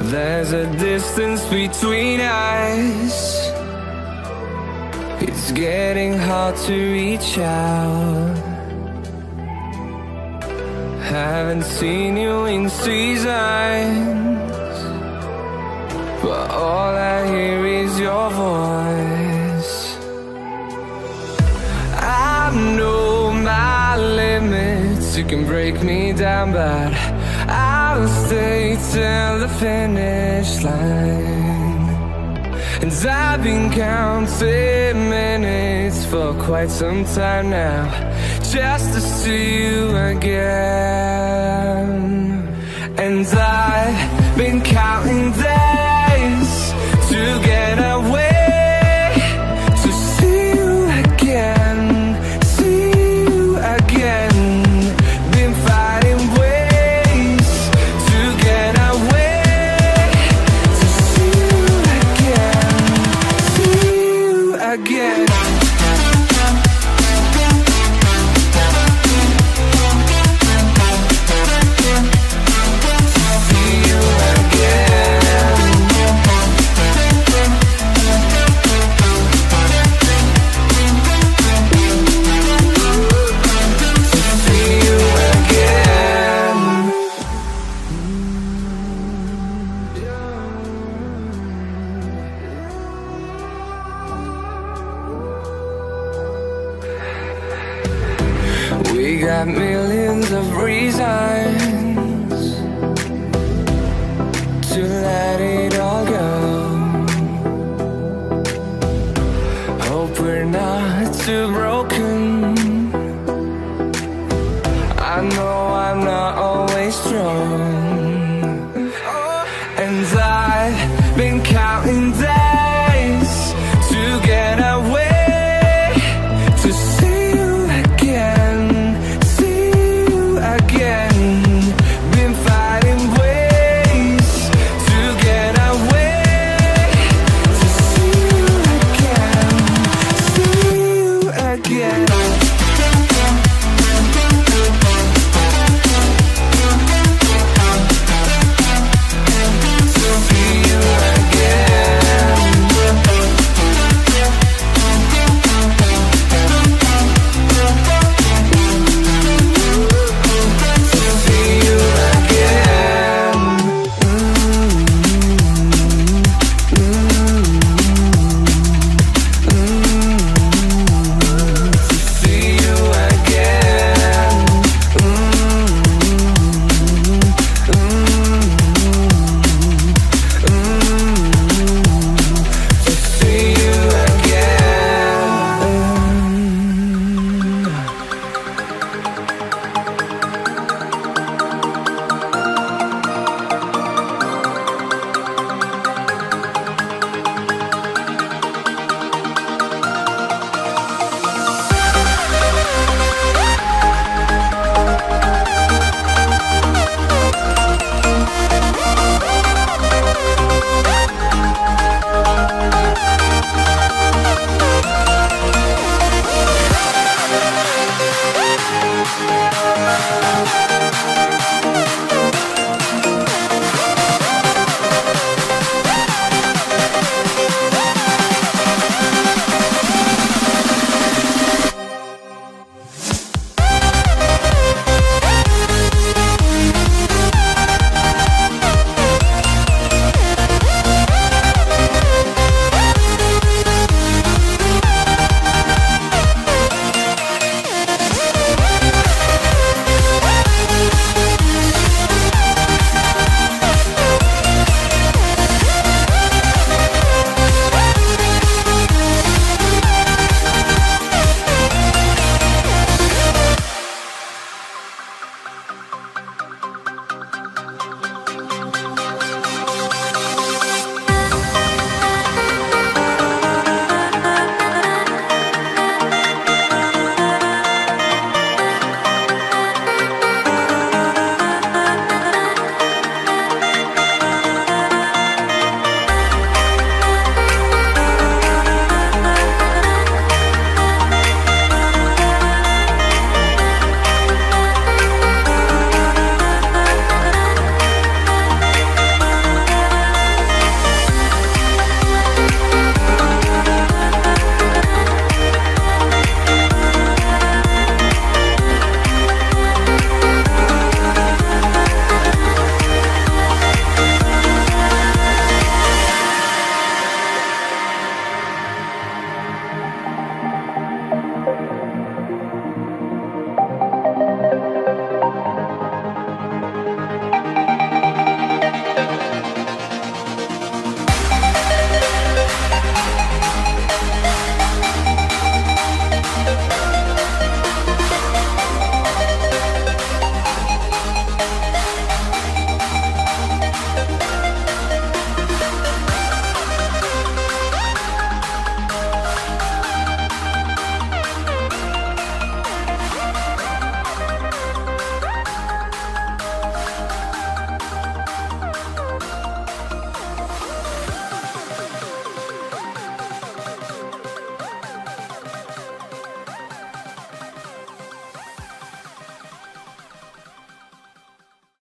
There's a distance between us. It's getting hard to reach out. Haven't seen you in seasons, but all I hear is your voice. I know my limits, you can break me down, but I'll stay till the finish line. And I've been counting minutes for quite some time now, just to see you again. And I've been counting days to get away, to see you again, see you again. Been fighting ways to get away, to see you again, see you again. We got millions of reasons to let it all go. Hope we're not too broken. I know I'm not always strong,